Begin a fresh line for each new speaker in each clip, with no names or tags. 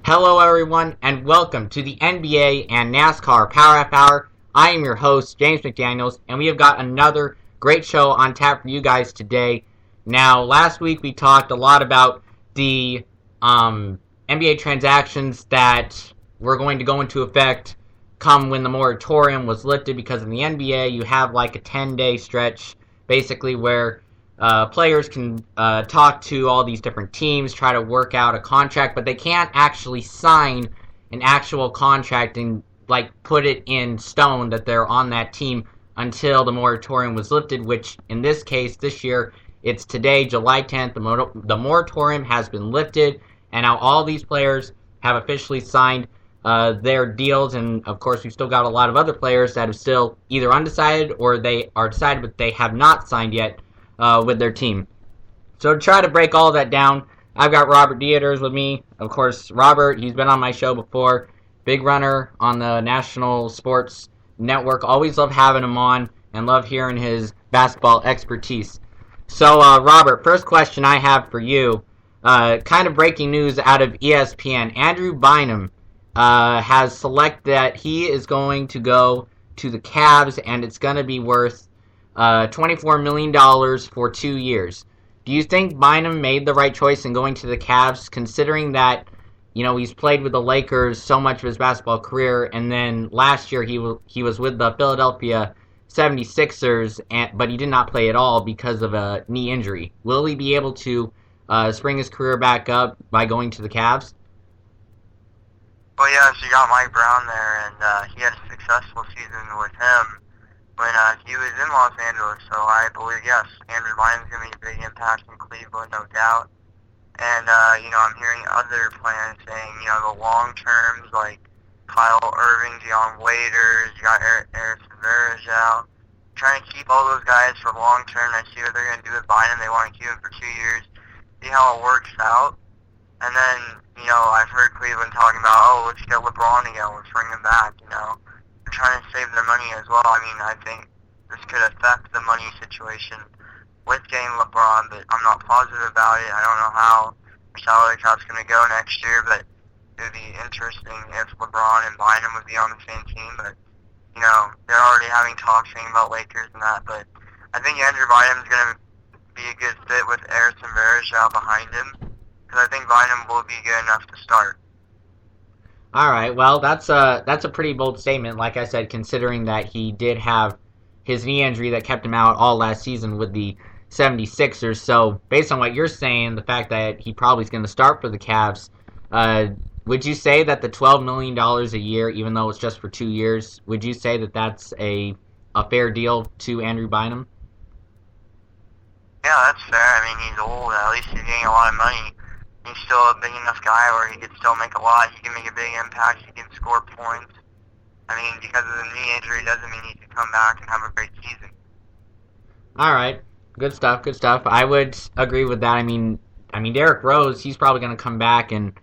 Hello, everyone, and welcome to the NBA and NASCAR Power Half Hour. I am your host, James McDaniels, and we have got another great show on tap for you guys today. Now, last week we talked a lot about the NBA transactions that were going to go into effect come when the moratorium was lifted, because in the NBA you have like a 10-day stretch basically where players can talk to all these different teams, try to work out a contract, but they can't actually sign an actual contract and like put it in stone that they're on that team until the moratorium was lifted, which in this case, this year, it's today, July 10th. The moratorium has been lifted, and now all these players have officially signed their deals, and of course we've still got a lot of other players that are still either undecided or they are decided but they have not signed yet with their team. So to try to break all that down, I've got Robert Deiters with me. Of course, Robert, he's been on my show before. Big runner on the National Sports Network. Always love having him on and love hearing his basketball expertise. So, Robert, first question I have for you. Kind of breaking news out of ESPN. Andrew Bynum has selected that he is going to go to the Cavs, and it's going to be worth $24 million for 2 years. Do you think Bynum made the right choice in going to the Cavs, considering that, you know, he's played with the Lakers so much of his basketball career, and then last year he was with the Philadelphia 76ers, but he did not play at all because of a knee injury. Will he be able to spring his career back up by going to the Cavs?
Well, yes, you got Mike Brown there, and he had a successful season with him when he was in Los Angeles, so I believe, yes, Andrew Bynum's going to make a big impact in Cleveland, no doubt. And, I'm hearing other plans saying, the long terms, like Kyle Irving, Dion Waiters, you got Eric Severajao, trying to keep all those guys for long term. I see what they're going to do with Bynum. They want to keep him for 2 years, see how it works out. And then, I've heard Cleveland talking about, let's get LeBron again, let's bring him back, They're trying to save their money as well. I mean, I think this could affect the money situation with getting LeBron, but I'm not positive about it. I don't know how the salary cap's going to go next year, but it would be interesting if LeBron and Bynum would be on the same team. But, they're already having talks saying about Lakers and that. But I think Andrew Bynum's going to be a good fit with Harrison Varejao behind him, because I think Bynum will be good enough to start.
All right, well, that's a pretty bold statement, like I said, considering that he did have his knee injury that kept him out all last season with the 76ers. So, based on what you're saying, the fact that he probably is going to start for the Cavs, would you say that the $12 million a year, even though it's just for 2 years, would you say that that's a fair deal to Andrew Bynum?
Yeah, that's fair. I mean, he's old. At least he's getting a lot of money. He's still a big enough guy where he could still make a lot. He can make a big impact. He can score points. I mean, because of the knee injury doesn't mean he can come back and have a great season.
All right. Good stuff, good stuff. I would agree with that. I mean, Derrick Rose, he's probably going to come back, and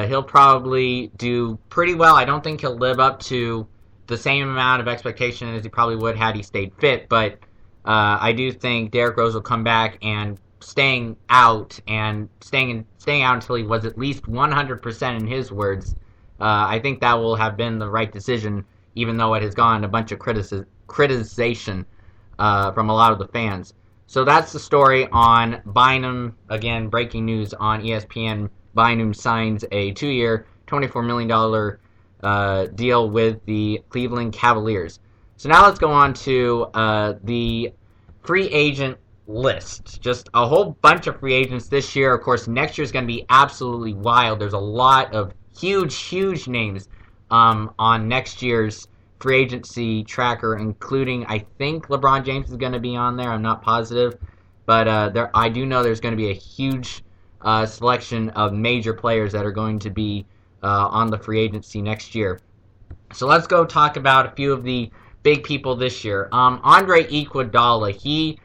he'll probably do pretty well. I don't think he'll live up to the same amount of expectation as he probably would had he stayed fit, but I do think Derrick Rose will come back, and staying out until he was at least 100% in his words, I think that will have been the right decision, even though it has gotten a bunch of criticization from a lot of the fans. So that's the story on Bynum. Again, breaking news on ESPN. Bynum signs a 2-year, $24 million deal with the Cleveland Cavaliers. So now let's go on to the free agent list. Just a whole bunch of free agents this year. Of course, next year is going to be absolutely wild. There's a lot of huge names on next year's free agency tracker, including, I think LeBron James is going to be on there. I'm not positive, but I do know there's going to be a huge selection of major players that are going to be on the free agency next year. So let's go talk about a few of the big people this year. Andre Iguodala, he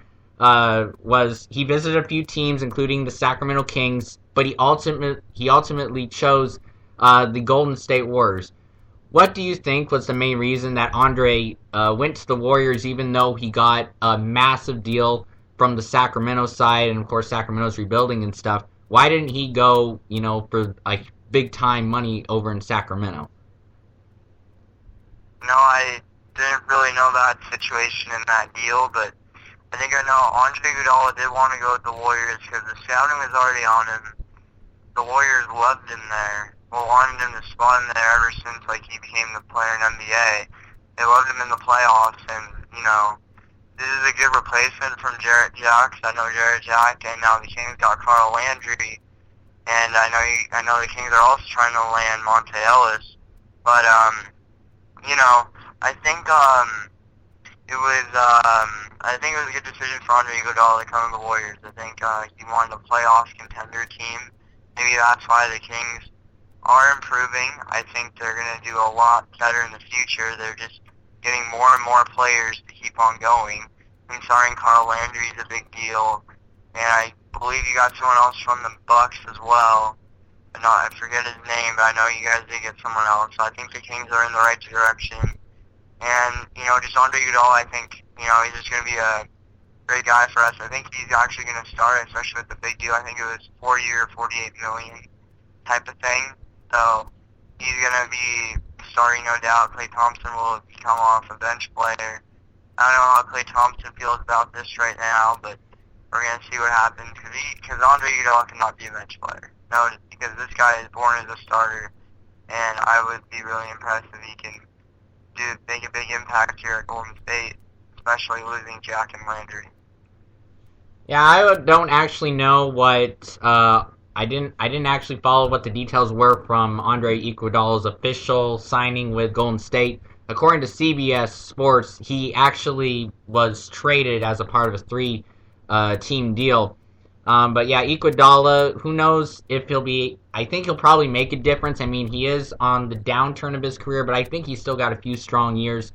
visited a few teams, including the Sacramento Kings, but he ultimately chose the Golden State Warriors. What do you think was the main reason that Andre went to the Warriors, even though he got a massive deal from the Sacramento side, and of course Sacramento's rebuilding and stuff? Why didn't he go, for like big-time money over in Sacramento.
No, I didn't really know that situation in that deal, but I think I know Andre Iguodala did want to go with the Warriors because the scouting was already on him. The Warriors loved him there. Well, wanted him to spot him there ever since like he became the player in NBA. They loved him in the playoffs, and this is a good replacement from Jarrett Jack. I know Jarrett Jack, and now the Kings got Carl Landry, and I know the Kings are also trying to land Monte Ellis, but I think it was a good decision for Andre Iguodala to come to the Warriors. I think he wanted a playoff contender team. Maybe that's why the Kings are improving. I think they're going to do a lot better in the future. They're just getting more and more players to keep on going. And starting Carl Landry is a big deal. And I believe you got someone else from the Bucks as well. I forget his name, but I know you guys did get someone else. So I think the Kings are in the right direction. And, just Andre Iguodala, I think, he's just going to be a great guy for us. I think he's actually going to start, especially with the big deal. I think it was 4-year, $48 million type of thing. So he's going to be starting, no doubt. Klay Thompson will come off a bench player. I don't know how Klay Thompson feels about this right now, but we're going to see what happens. Because Andre Iguodala cannot be a bench player. No, because this guy is born as a starter, and I would be really impressed if he can make a big impact here at Golden State, especially losing Jack and Landry.
Yeah, I don't actually know what I didn't actually follow what the details were from Andre Iguodala's official signing with Golden State. According to CBS Sports, he actually was traded as a part of a 3-team deal. But yeah, Iguodala, who knows if he'll be... I think he'll probably make a difference. I mean, he is on the downturn of his career, but I think he's still got a few strong years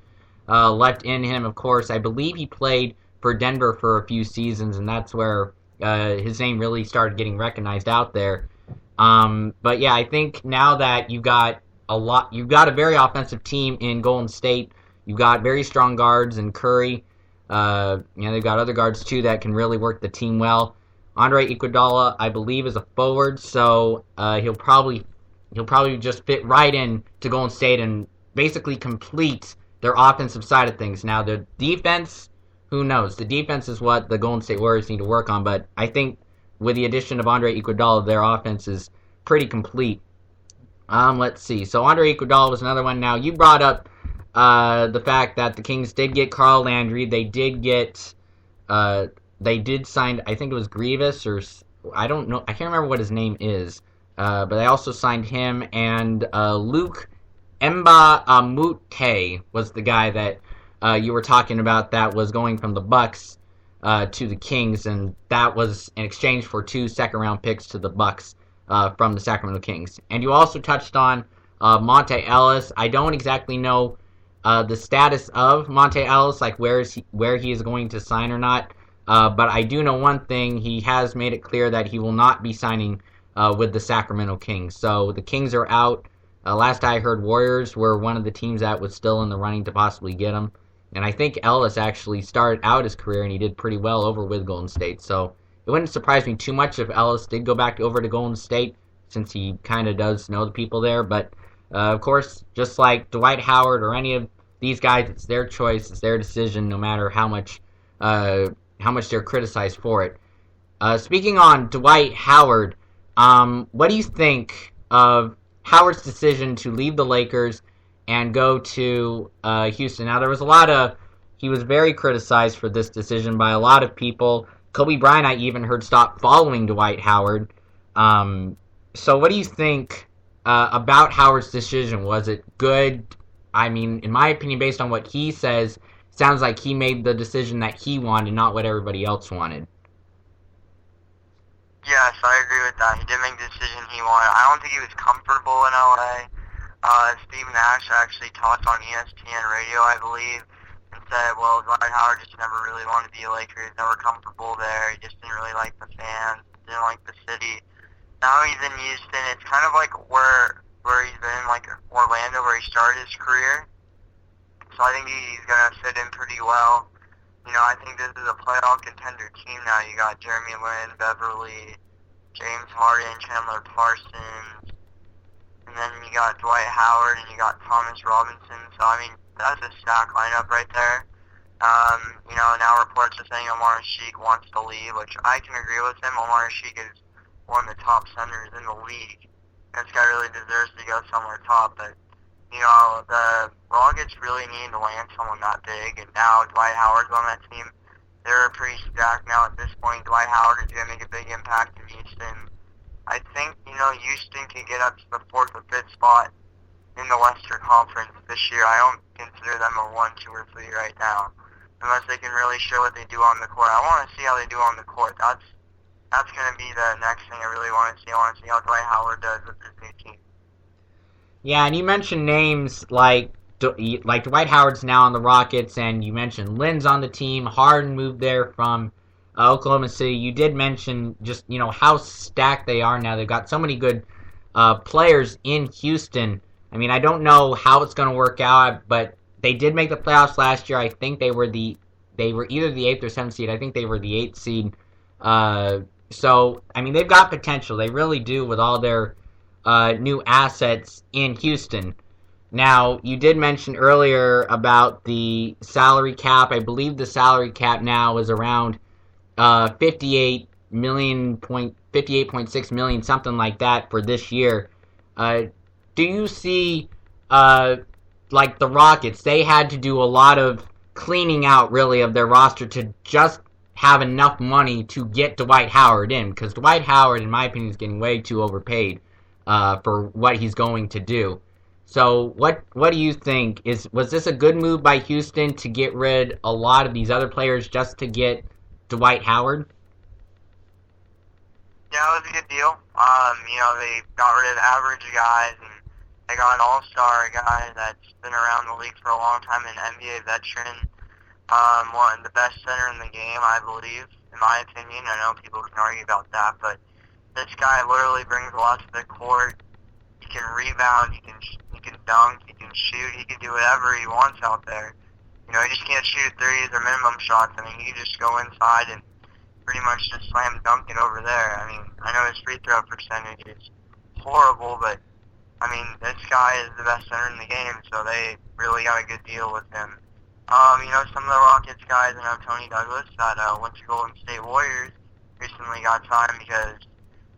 left in him. Of course, I believe he played for Denver for a few seasons, and that's where his name really started getting recognized out there. But yeah, I think now that you've got a very offensive team in Golden State. You've got very strong guards in Curry. They've got other guards too that can really work the team well. Andre Iguodala, I believe, is a forward, so he'll probably just fit right in to Golden State and basically complete their offensive side of things. Now, the defense, who knows? The defense is what the Golden State Warriors need to work on, but I think with the addition of Andre Iguodala, their offense is pretty complete. Let's see. So Andre Iguodala was another one. Now, you brought up the fact that the Kings did get Carl Landry. They did sign, I think it was Grievous, or I don't know, I can't remember what his name is, but they also signed him, and Luke Mbamute was the guy that you were talking about that was going from the Bucks to the Kings, and that was in exchange for 2 second-round picks to the Bucks from the Sacramento Kings. And you also touched on Monte Ellis. I don't exactly know the status of Monte Ellis, like where he is going to sign or not. But I do know one thing. He has made it clear that he will not be signing with the Sacramento Kings. So the Kings are out. Last I heard, Warriors were one of the teams that was still in the running to possibly get him. And I think Ellis actually started out his career, and he did pretty well over with Golden State. So it wouldn't surprise me too much if Ellis did go back over to Golden State, since he kind of does know the people there. But, of course, just like Dwight Howard or any of these guys, it's their choice, it's their decision, no matter how much they're criticized for it. Speaking on Dwight Howard, what do you think of Howard's decision to leave the Lakers and go to Houston? Now, he was very criticized for this decision by a lot of people. Kobe Bryant, I even heard, stopped following Dwight Howard. So what do you think about Howard's decision? Was it good? I mean, in my opinion, based on what he says, sounds like he made the decision that he wanted, not what everybody else wanted.
Yes, I agree with that. He did make the decision he wanted. I don't think he was comfortable in LA. Steve Nash actually talked on ESPN radio, I believe, and said, well, Dwight Howard just never really wanted to be a Laker. He was never comfortable there. He just didn't really like the fans, didn't like the city. Now he's in Houston. It's kind of like where he's been, like Orlando, where he started his career. So I think he's going to fit in pretty well. I think this is a playoff contender team now. You got Jeremy Lin, Beverly, James Harden, Chandler Parsons, got Dwight Howard, and you got Thomas Robinson. So, I mean, that's a stack lineup right there. Now reports are saying Omar Sheik wants to leave, which I can agree with him. Omar Sheik is one of the top centers in the league. This guy really deserves to go somewhere top, but, the Rockets really need to land someone that big, and now Dwight Howard's on that team. They're pretty stacked now at this point. Dwight Howard is going to make a big impact in Houston. I think, Houston can get up to the 4th or 5th spot in the Western Conference this year. I don't consider them a 1, 2, or 3 right now, unless they can really show what they do on the court. I want to see how they do on the court. That's going to be the next thing I really want to see. I want to see how Dwight Howard does with this new team.
Yeah, and you mentioned names like Dwight Howard's now on the Rockets, and you mentioned Lynn's on the team. Harden moved there from Oklahoma City. You did mention just, how stacked they are now. They've got so many good players in Houston. I mean, I don't know how it's going to work out, but they did make the playoffs last year. I think they were either the 8th or 7th seed. I think they were the 8th seed. So, I mean, they've got potential. They really do with all their new assets in Houston. Now, you did mention earlier about the salary cap. I believe the salary cap now is around 58.6 million, something like that for this year. Do you see, like the Rockets, they had to do a lot of cleaning out, really, of their roster to just have enough money to get Dwight Howard in, because Dwight Howard, in my opinion, is getting way too overpaid for what he's going to do. So what do you think? Was this a good move by Houston to get rid a lot of these other players just to get Dwight Howard?
Yeah, it was a good deal. They got rid of average guys, and they got an all-star guy that's been around the league for a long time, an NBA veteran, one of the best center in the game, I believe, in my opinion. I know people can argue about that, but this guy literally brings a lot to the court. He can rebound, he can dunk, he can shoot, he can do whatever he wants out there. He just can't shoot threes or minimum shots. I mean, he can just go inside and pretty much just slam dunk it over there. I mean, I know his free throw percentage is horrible, but I mean, this guy is the best center in the game, so they really got a good deal with him. Some of the Rockets guys, I know Tony Douglas that went to Golden State Warriors recently got signed because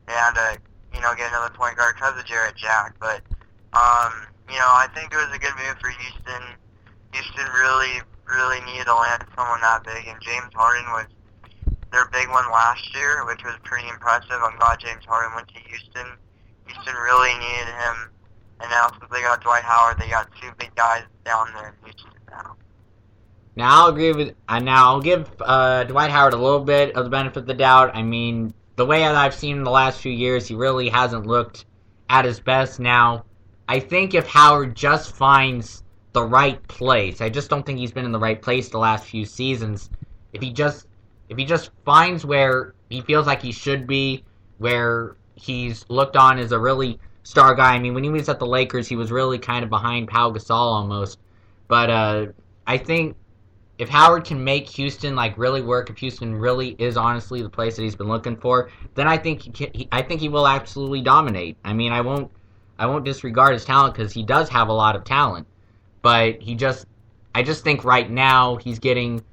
they had to, get another point guard because of Jarrett Jack. But, I think it was a good move for Houston. Houston really, really needed to land someone that big, and James Harden was their big one last year, which was pretty impressive. I'm glad James Harden went to Houston. Houston really needed him, and now since they got Dwight Howard, they got 2 big guys down there in Houston now.
Now I'll give Dwight Howard a little bit of the benefit of the doubt. I mean, the way that I've seen him the last few years, he really hasn't looked at his best. Now, I think if Howard just finds the right place, I just don't think he's been in the right place the last few seasons. If he just finds where he feels like he should be, where he's looked on as a really star guy. I mean, when he was at the Lakers, he was really kind of behind Pau Gasol almost. But I think if Howard can make Houston really work, if Houston really is honestly the place that he's been looking for, then I think he will absolutely dominate. I mean, I won't disregard his talent because he does have a lot of talent, but I just think right now he's getting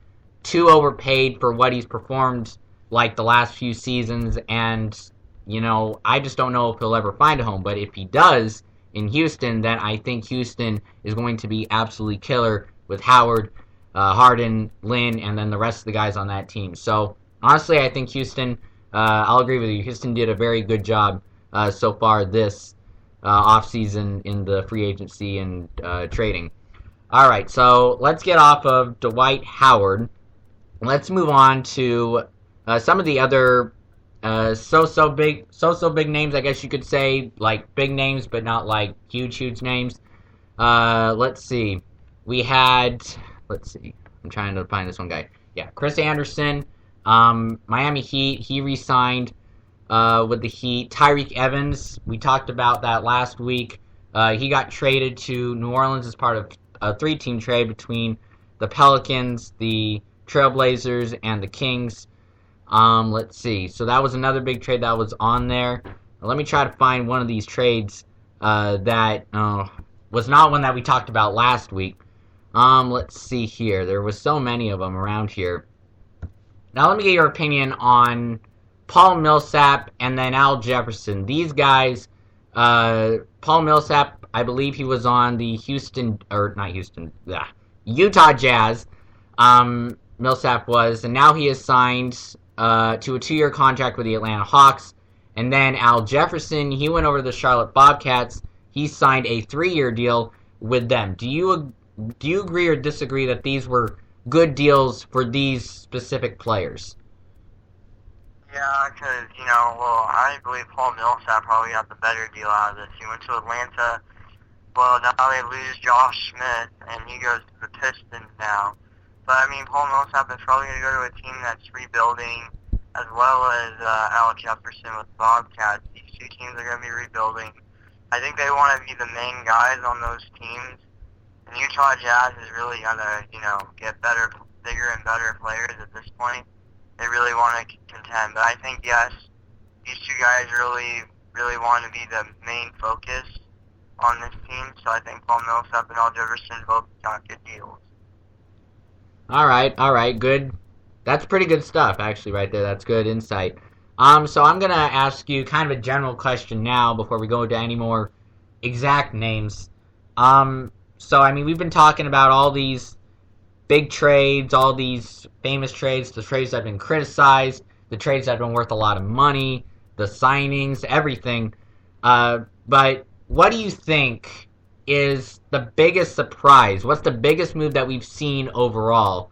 too overpaid for what he's performed the last few seasons, and I just don't know if he'll ever find a home. But if he does in Houston, then I think Houston is going to be absolutely killer with Howard, Harden, Lynn, and then the rest of the guys on that team. So, honestly, I think Houston, I'll agree with you, Houston did a very good job so far this offseason in the free agency and trading. All right, so let's get off of Dwight Howard. Let's move on to some of the other so big names, I guess you could say, big names, but not huge names. Let's see. I'm trying to find this one guy. Yeah, Chris Anderson, Miami Heat. He re-signed with the Heat. Tyreek Evans, we talked about that last week. He got traded to New Orleans as part of a 3-team trade between the Pelicans, the Trailblazers, and the Kings. Let's see. So that was another big trade that was on there. Let me try to find one of these trades that was not one that we talked about last week. Let's see here. There was so many of them around here. Now let me get your opinion on Paul Millsap and then Al Jefferson. These guys, Paul Millsap, I believe he was on the Utah Jazz. Millsap was, and now he is signed to a 2-year contract with the Atlanta Hawks. And then Al Jefferson, he went over to the Charlotte Bobcats. He signed a 3-year deal with them. Do you agree or disagree that these were good deals for these specific players?
Yeah, because, I believe Paul Millsap probably got the better deal out of this. He went to Atlanta. Well, now they lose Josh Smith, and he goes to the Pistons now. But, Paul Millsap is probably going to go to a team that's rebuilding, as well as Al Jefferson with the Bobcats. These two teams are going to be rebuilding. I think they want to be the main guys on those teams. And Utah Jazz is really going to, get bigger and better players at this point. They really want to contend. But I think, yes, these two guys really, really want to be the main focus on this team. So I think Paul Millsap and Al Jefferson both got good deals.
All right, good. That's pretty good stuff, actually, right there. That's good insight. So I'm going to ask you kind of a general question now before we go into any more exact names. So, we've been talking about all these big trades, all these famous trades, the trades that have been criticized, the trades that have been worth a lot of money, the signings, everything. But what do you think is the biggest surprise? What's the biggest move that we've seen overall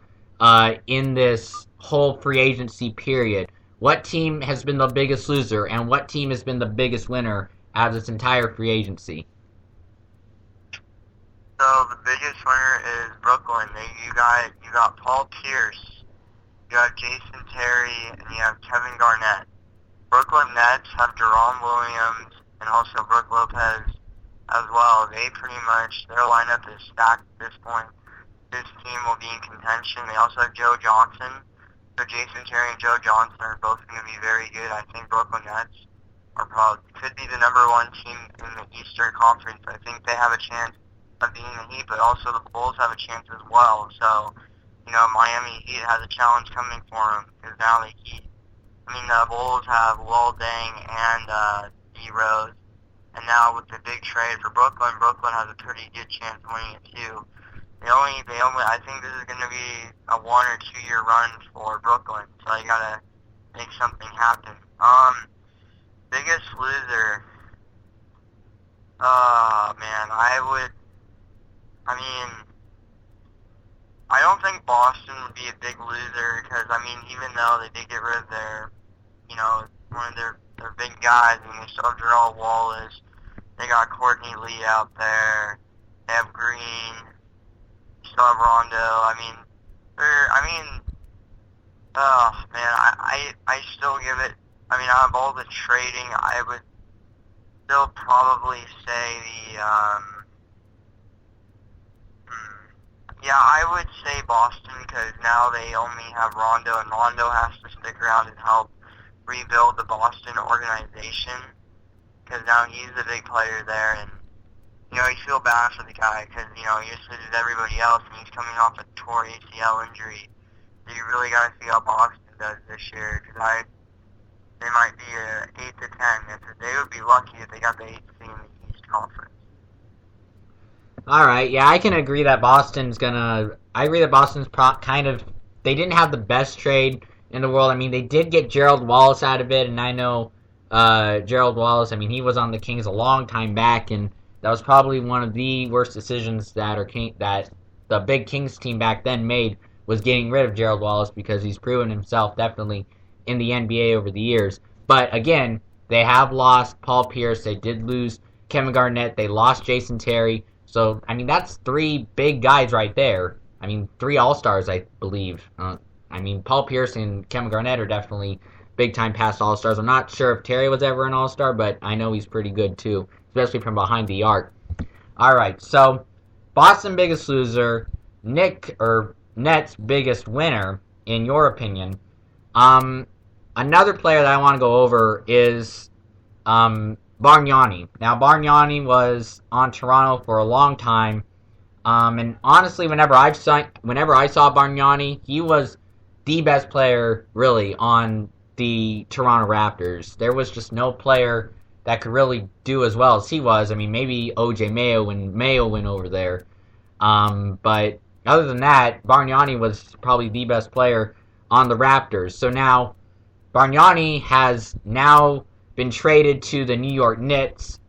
in this whole free agency period? What team has been the biggest loser, and what team has been the biggest winner out of this entire free agency?
So the biggest winner is Brooklyn. You got Paul Pierce, you have Jason Terry, and you have Kevin Garnett. Brooklyn Nets have Jerome Williams and also Brook Lopez as well. Their lineup is stacked at this point. This team will be in contention. They also have Joe Johnson. So Jason Terry and Joe Johnson are both going to be very good. I think Brooklyn Nets could be the number one team in the Eastern Conference. I think they have a chance of being the Heat, but also the Bulls have a chance as well. So, Miami Heat has a challenge coming for them because now the Bulls have Luol Deng and D Rose. And now with the big trade for Brooklyn has a pretty good chance of winning it too. I think this is going to be a 1 or 2 year run for Brooklyn, so you got to make something happen. Biggest loser. I don't think Boston would be a big loser because, even though they did get rid of their, one of their big guys, they still have Gerald Wallace, they got Courtney Lee out there, they have Green, still have Rondo. I still give it. Out of all the trading, I would still probably say I would say Boston because now they only have Rondo, and Rondo has to stick around and help rebuild the Boston organization because now he's the big player there, and you feel bad for the guy because he just did everybody else, and he's coming off a torn ACL injury. So you really got to see how Boston does this year because they might be 8 to 10. They would be lucky if they got the 8th seed in the East Conference.
All right, yeah, I can agree that Boston's they didn't have the best trade in the world. They did get Gerald Wallace out of it, and I know Gerald Wallace, he was on the Kings a long time back, and that was probably one of the worst decisions that the big Kings team back then made, was getting rid of Gerald Wallace because he's proven himself definitely in the NBA over the years. But again, they have lost Paul Pierce, they did lose Kevin Garnett, they lost Jason Terry. So, that's 3 big guys right there. 3 All-Stars, I believe. Paul Pierce and Kevin Garnett are definitely big-time past All-Stars. I'm not sure if Terry was ever an All-Star, but I know he's pretty good too, especially from behind the arc. All right, so Boston biggest loser, Nets biggest winner, in your opinion. Another player that I want to go over is Bargnani. Now, Bargnani was on Toronto for a long time, and honestly, whenever I saw Bargnani, he was the best player, really, on the Toronto Raptors. There was just no player that could really do as well as he was. I mean, maybe O.J. Mayo when Mayo went over there. But other than that, Bargnani was probably the best player on the Raptors. So now, Bargnani has now been traded to the New York Knicks,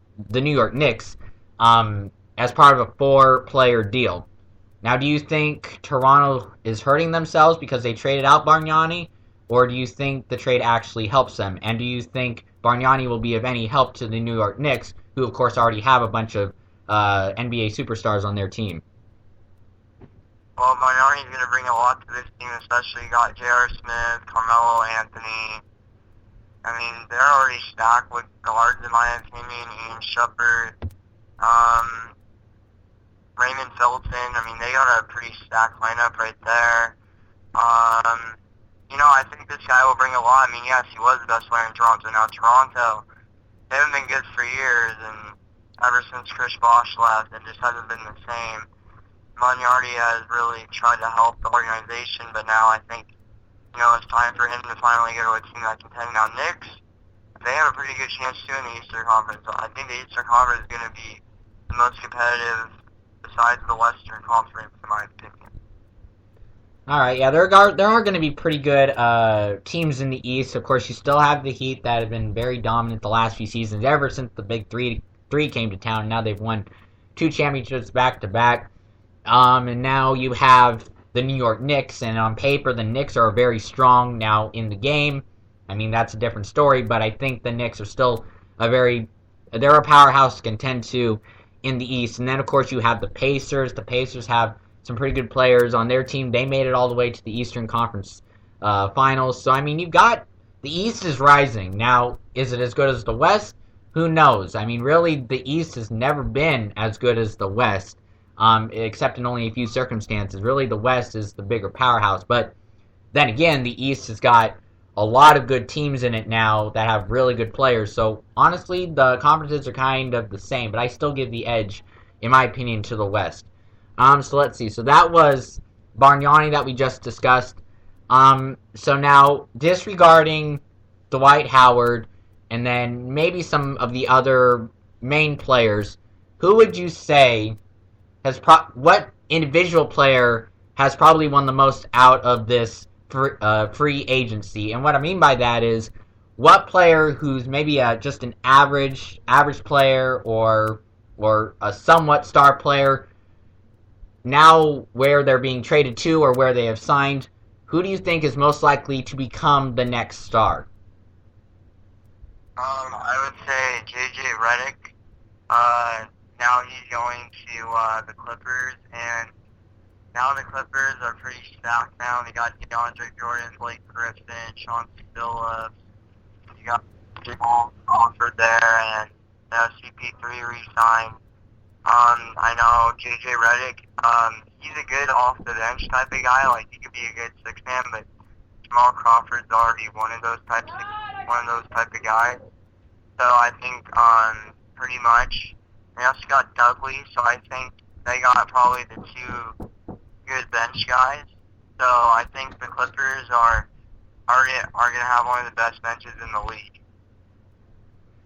as part of a 4-player deal. Now, do you think Toronto is hurting themselves because they traded out Bargnani, or do you think the trade actually helps them? And do you think Bargnani will be of any help to the New York Knicks, who of course already have a bunch of NBA superstars on their team?
Well, Bargnani's going to bring a lot to this team, especially you got J.R. Smith, Carmelo Anthony. I mean, they're already stacked with guards, in my opinion. Ian Shumpert, Raymond Felton. I mean, they got a pretty stacked lineup right there. I think this guy will bring a lot. I mean, yes, he was the best player in Toronto. Now, Toronto, they haven't been good for years, and ever since Chris Bosh left, it just hasn't been the same. Bargnani has really tried to help the organization, but now I think, it's time for him to finally get to a team that's contending. Now, Knicks, they have a pretty good chance too in the Eastern Conference. I think the Eastern Conference is going to be the most competitive besides the Western Conference, in my opinion.
All right, yeah, there are going to be pretty good teams in the East. Of course, you still have the Heat that have been very dominant the last few seasons, ever since the Big Three came to town. Now they've won 2 championships back-to-back. And now you have the New York Knicks, and on paper, the Knicks are very strong now in the game. I mean, that's a different story, but I think the Knicks are still they're a powerhouse to contend to in the East. And then, of course, you have the Pacers. The Pacers have some pretty good players on their team. They made it all the way to the Eastern Conference Finals. So, I mean, you've got the East is rising. Now, is it as good as the West? Who knows? I mean, really, the East has never been as good as the West, except in only a few circumstances. Really, the West is the bigger powerhouse. But then again, the East has got a lot of good teams in it now that have really good players. So, honestly, the conferences are kind of the same, but I still give the edge, in my opinion, to the West. So let's see. So that was Bargnani that we just discussed. So now, disregarding Dwight Howard and then maybe some of the other main players, who would you say what individual player has probably won the most out of this free agency? And what I mean by that is, what player who's maybe just an average player or a somewhat star player, now where they're being traded to or where they have signed, who do you think is most likely to become the next star?
I would say J.J. Redick. Now he's going to the Clippers, and now the Clippers are pretty stacked now. They got DeAndre Jordan, Blake Griffin, Chauncey Billups. You got Jamal Crawford there, and CP3 re-signed. I know J.J. Redick, he's a good off-the-bench type of guy. Like, he could be a good six-man, but Jamal Crawford's already one of those type of guys. So I think, pretty much, they also got Dudley, so I think they got probably the 2 good bench guys. So I think the Clippers are going to have one of the best benches in the league.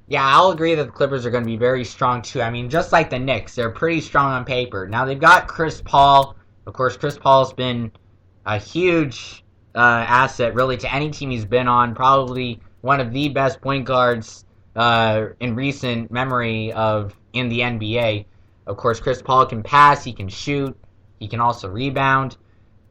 Yeah, I'll agree that the Clippers are going to be very strong, too. I mean, just like the Knicks, they're pretty strong on paper. Now, they've got Chris Paul. Of course, Chris Paul's been a huge asset, really, to any team he's been on. Probably one of the best point guards in recent memory in the NBA. Of course, Chris Paul can pass, he can shoot, he can also rebound.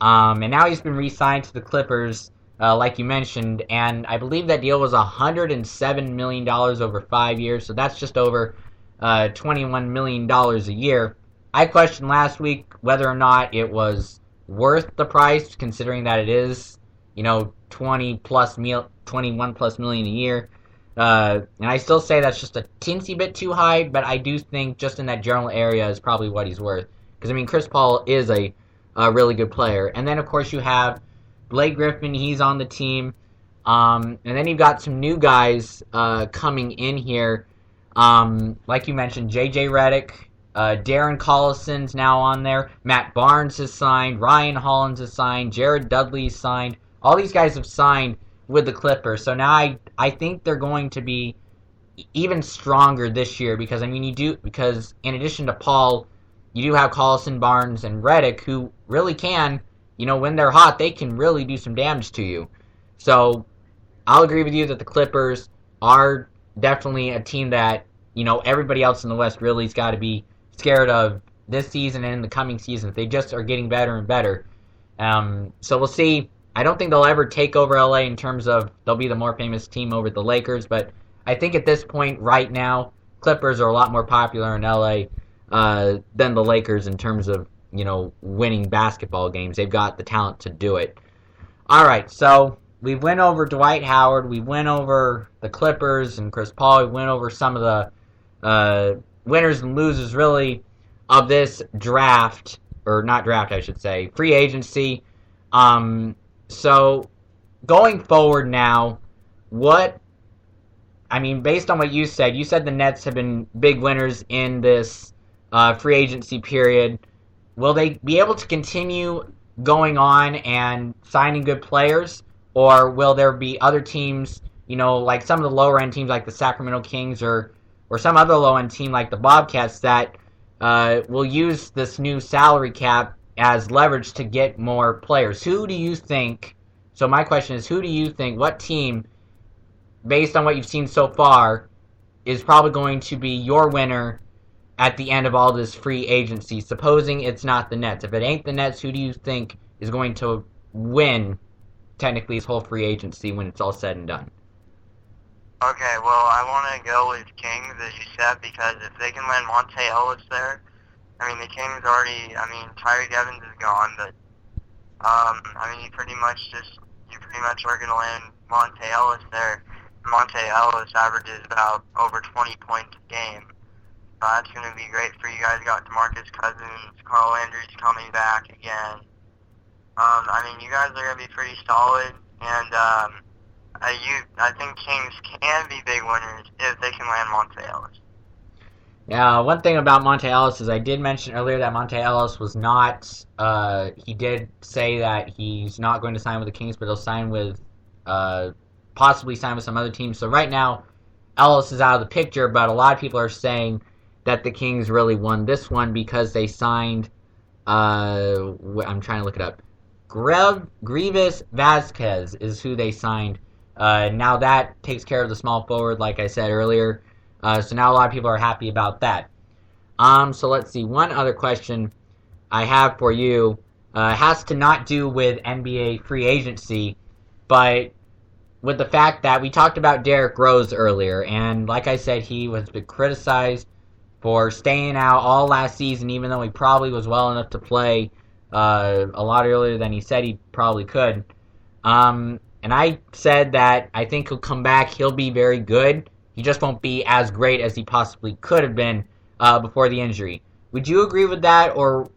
And now he's been re-signed to the Clippers, like you mentioned, and I believe that deal was $107 million over 5 years, so that's just over $21 million a year. I questioned last week whether or not it was worth the price, considering that it is, 21 plus million a year. And I still say that's just a teensy bit too high, but I do think just in that general area is probably what he's worth. Because, Chris Paul is a really good player. And then, of course, you have Blake Griffin, he's on the team. And then you've got some new guys coming in here. Like you mentioned, J.J. Redick, Darren Collison's now on there. Matt Barnes is signed. Ryan Hollins is signed. Jared Dudley's signed. All these guys have signed with the Clippers. So now I think they're going to be even stronger this year because in addition to Paul, you do have Collison, Barnes, and Redick who really can, when they're hot, they can really do some damage to you. So I'll agree with you that the Clippers are definitely a team that, everybody else in the West really has got to be scared of this season and in the coming seasons. They just are getting better and better. So we'll see. I don't think they'll ever take over LA in terms of they'll be the more famous team over the Lakers, but I think at this point right now, Clippers are a lot more popular in LA than the Lakers in terms of, winning basketball games. They've got the talent to do it. All right, so we went over Dwight Howard. We went over the Clippers and Chris Paul. We went over some of the winners and losers, really, of this draft, or not draft, I should say, free agency. So going forward now, based on what you said the Nets have been big winners in this free agency period. Will they be able to continue going on and signing good players, or will there be other teams, like some of the lower end teams like the Sacramento Kings or some other low end team like the Bobcats that will use this new salary cap as leverage to get more players? Who do you think, so my question is, what team, based on what you've seen so far, is probably going to be your winner at the end of all this free agency, supposing it's not the Nets? If it ain't the Nets, who do you think is going to win, technically, this whole free agency when it's all said and done?
Okay, well, I want to go with Kings, as you said, because if they can land Monte Ellis there, the Kings already, Tyreek Evans is gone, but, you pretty much are going to land Monte Ellis there. Monte Ellis averages about over 20 points a game. That's going to be great for you guys. Got DeMarcus Cousins, Carl Andrews coming back again. You guys are going to be pretty solid, and I think Kings can be big winners if they can land Monte Ellis.
Yeah, one thing about Monte Ellis is I did mention earlier that Monte Ellis was not, he did say that he's not going to sign with the Kings, but he'll sign with, possibly sign with some other teams. So right now, Ellis is out of the picture, but a lot of people are saying that the Kings really won this one because they signed, I'm trying to look it up, Grievous Vasquez is who they signed. Now that takes care of the small forward, like I said earlier. So now a lot of people are happy about that. So let's see. One other question I have for you has to not do with NBA free agency, but with the fact that we talked about Derrick Rose earlier, and like I said, he was been criticized for staying out all last season, even though he probably was well enough to play a lot earlier than he said he probably could. And I said that I think he'll come back. He'll be very good. He just won't be as great as he possibly could have been before the injury. Would you agree with that, or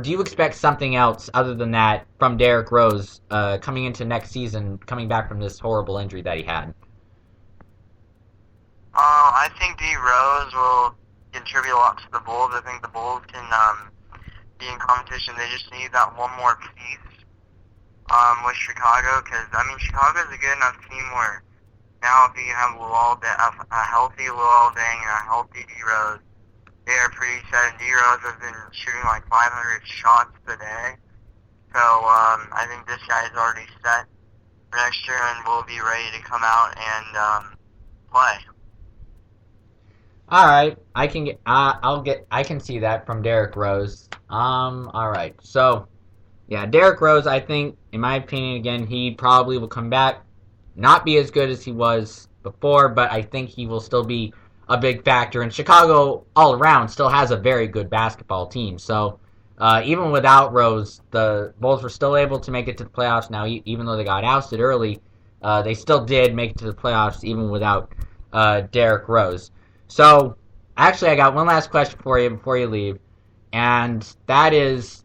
do you expect something else other than that from Derrick Rose coming into next season, coming back from this horrible injury that he had?
I think D. Rose will contribute a lot to the Bulls. I think the Bulls can be in competition. They just need that one more piece with Chicago, because, Chicago's a good enough team where now if you have a healthy Luol Deng and a healthy D. Rose, they are pretty set. D. Rose has been shooting like 500 shots a day. So I think this guy is already set for next year and will be ready to come out and play.
All right, I can see that from Derrick Rose. All right, so yeah, Derrick Rose, I think, in my opinion, again, he probably will come back, not be as good as he was before, but I think he will still be a big factor. And Chicago, all around, still has a very good basketball team. So even without Rose, the Bulls were still able to make it to the playoffs. Now, even though they got ousted early, they still did make it to the playoffs even without Derrick Rose. So, actually, I got one last question for you before you leave, and that is,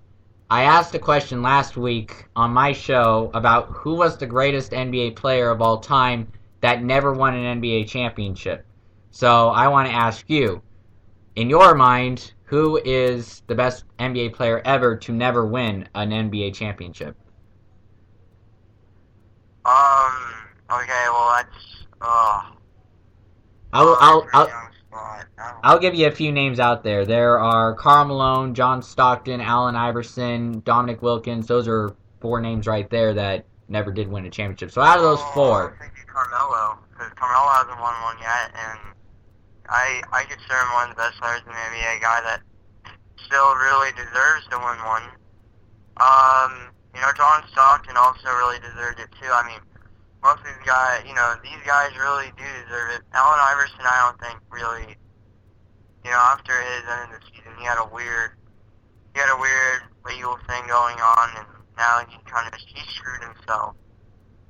I asked a question last week on my show about who was the greatest NBA player of all time that never won an NBA championship. So I want to ask you, in your mind, who is the best NBA player ever to never win an NBA championship?
Okay, well, that's,
I'll give you a few names out there. There are Karl Malone, John Stockton, Allen Iverson, Dominic Wilkins. Those are 4 names right there that never did win a championship. So out of those 4...
I'm thinking Carmelo, because Carmelo hasn't won one yet, and I consider him one of the best players in the NBA, a guy that still really deserves to win one. John Stockton also really deserved it too. I mean, most of these guys, these guys really do deserve it. Allen Iverson, I don't think really, after his end of the season, he had a weird legal thing going on, and now he screwed himself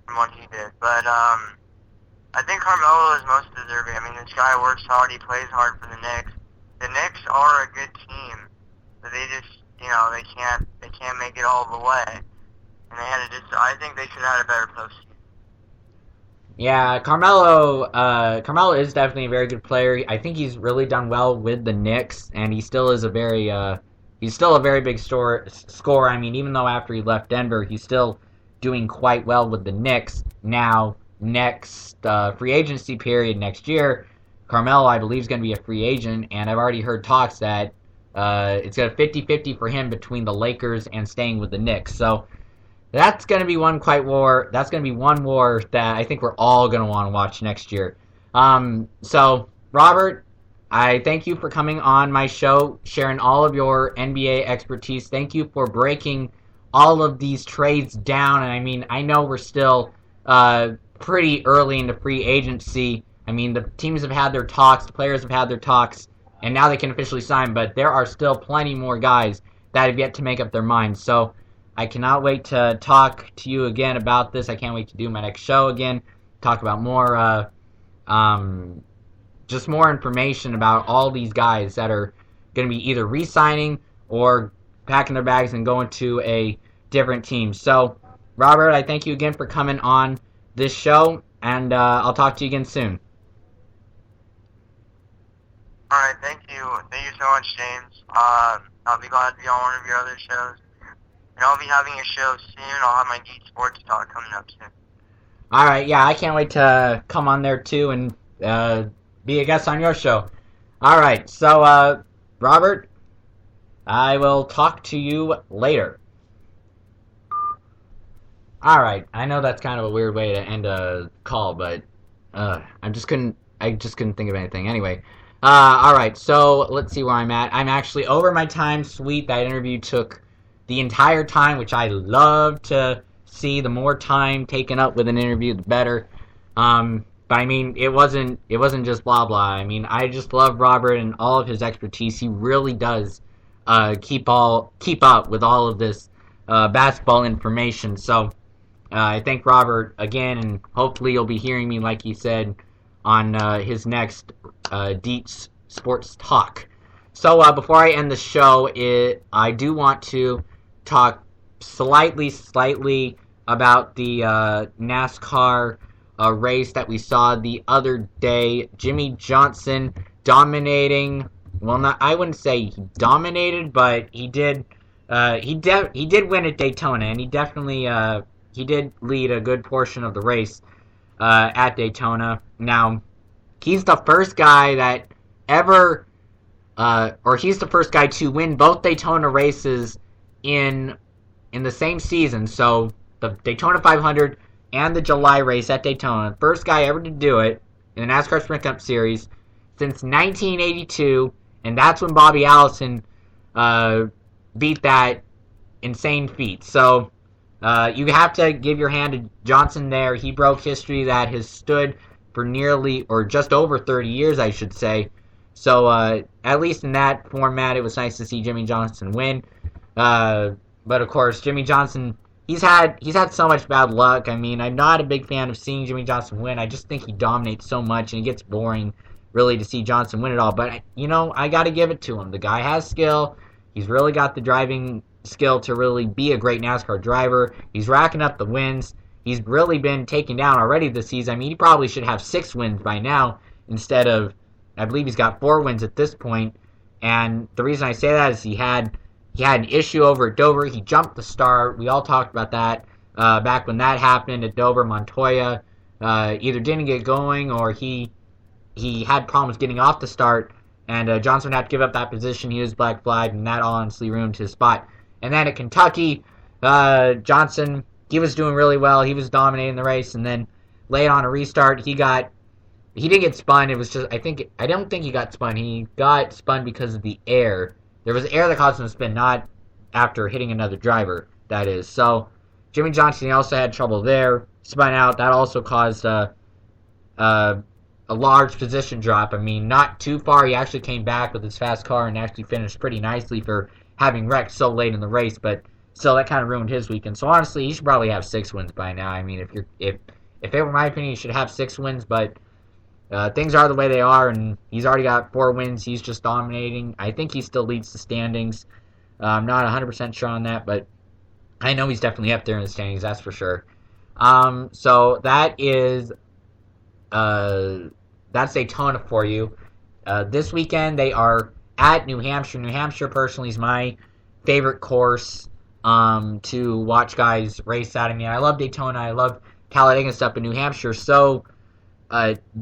from what he did. But, I think Carmelo is most deserving. I mean, this guy works hard, he plays hard for the Knicks. The Knicks are a good team, but they just, they can't make it all the way. And I think they should have had a better postseason.
Yeah, Carmelo is definitely a very good player. I think he's really done well with the Knicks, and he still is a very big scorer. I mean, even though after he left Denver, he's still doing quite well with the Knicks. Now, next free agency period next year, Carmelo, I believe, is going to be a free agent, and I've already heard talks that it's got a 50-50 for him between the Lakers and staying with the Knicks. So that's going to be one war that I think we're all going to want to watch next year. So, Robert, I thank you for coming on my show, sharing all of your NBA expertise. Thank you for breaking all of these trades down. And I mean, I know we're still pretty early into free agency. I mean, the teams have had their talks, the players have had their talks, and now they can officially sign. But there are still plenty more guys that have yet to make up their minds. So I cannot wait to talk to you again about this. I can't wait to do my next show again, talk about more, just more information about all these guys that are going to be either re-signing or packing their bags and going to a different team. So, Robert, I thank you again for coming on this show, and I'll talk to you again soon.
All right, thank you. Thank you so much, James. I'll be glad to be on one of your other shows. And I'll be having a show soon. I'll have my Geek Sports Talk coming up soon.
All right, yeah, I can't wait to come on there too and be a guest on your show. All right, so Robert, I will talk to you later. All right, I know that's kind of a weird way to end a call, but I just couldn't think of anything. Anyway, all right, so let's see where I'm at. I'm actually over my time. Sweet, that interview took the entire time, which I love to see. The more time taken up with an interview, the better. But I mean, it wasn't just blah blah. I mean, I just love Robert and all of his expertise. He really does keep up with all of this basketball information. So I thank Robert again, and hopefully you'll be hearing me, like he said, on his next Deiters Sports Talk. So before I end the show, I do want to talk slightly about the NASCAR race that we saw the other day. Jimmy Johnson dominating. Well, I wouldn't say he dominated, but he did. He did win at Daytona, and he definitely he did lead a good portion of the race at Daytona. Now, he's the first guy that ever, or he's the first guy to win both Daytona races in the same season. So the Daytona 500 and the July race at Daytona. First guy ever to do it in the NASCAR Sprint Cup Series since 1982, and that's when Bobby Allison beat that insane feat. So you have to give your hand to Johnson there. He broke history that has stood for nearly, or just over 30 years, I should say. So at least in that format, it was nice to see Jimmy Johnson win. But of course, Jimmy Johnson, he's had so much bad luck. I mean, I'm not a big fan of seeing Jimmy Johnson win. I just think he dominates so much, and it gets boring, really, to see Johnson win it all. But, I got to give it to him. The guy has skill. He's really got the driving skill to really be a great NASCAR driver. He's racking up the wins. He's really been taken down already this season. I mean, he probably should have 6 wins by now instead of I believe he's got 4 wins at this point. And the reason I say that is he had an issue over at Dover. He jumped the start. We all talked about that back when that happened at Dover. Montoya either didn't get going or he had problems getting off the start. And Johnson had to give up that position. He was black flagged, and that honestly ruined his spot. And then at Kentucky, Johnson, he was doing really well. He was dominating the race, and then late on a restart, he didn't get spun. It was just, I don't think he got spun. He got spun because of the air. There was air that caused him to spin, not after hitting another driver, that is. So, Jimmy Johnson, he also had trouble there. Spun out. That also caused a large position drop. I mean, not too far. He actually came back with his fast car and actually finished pretty nicely for having wrecked so late in the race, but still, that kind of ruined his weekend. So, honestly, he should probably have 6 wins by now. I mean, if it were my opinion, he should have 6 wins, but things are the way they are, and he's already got 4 wins. He's just dominating. I think he still leads the standings. I'm not 100% sure on that, but I know he's definitely up there in the standings, that's for sure. So that is that's Daytona for you. This weekend they are at New Hampshire. New Hampshire, personally, is my favorite course to watch guys race at. I mean, I love Daytona. I love Talladega and stuff, but New Hampshire is so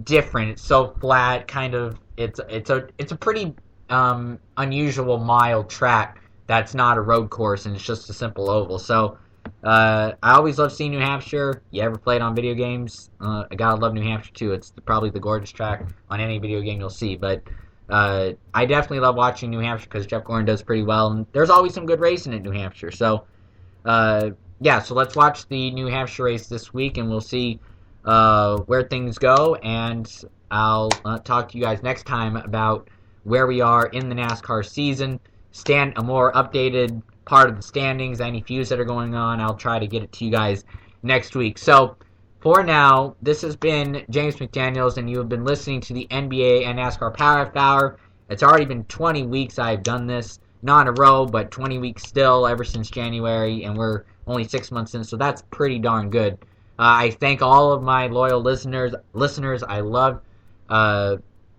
different. It's so flat, kind of. It's a pretty unusual mild track that's not a road course, and it's just a simple oval. So I always love seeing New Hampshire. You ever played on video games? I gotta love New Hampshire too. It's probably the gorgeous track on any video game you'll see. But I definitely love watching New Hampshire because Jeff Gordon does pretty well, and there's always some good racing at New Hampshire. So yeah, so let's watch the New Hampshire race this week, and we'll see where things go. And I'll talk to you guys next time about where we are in the NASCAR season. A more updated part of the standings, any feuds that are going on. I'll try to get it to you guys next week. So, for now, this has been James McDaniels, and you have been listening to the NBA and NASCAR Power Half Hour. It's already been 20 weeks I've done this. Not in a row, but 20 weeks still, ever since January, and we're only 6 months in, so that's pretty darn good. I thank all of my loyal listeners. I love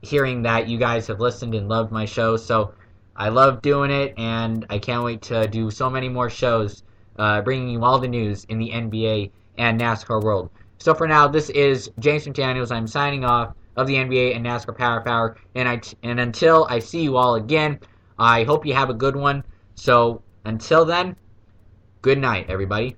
hearing that you guys have listened and loved my show, so I love doing it, and I can't wait to do so many more shows bringing you all the news in the NBA and NASCAR world. So for now, this is James McDaniels. I'm signing off of the NBA and NASCAR Power Hour, and until I see you all again, I hope you have a good one. So until then, good night, everybody.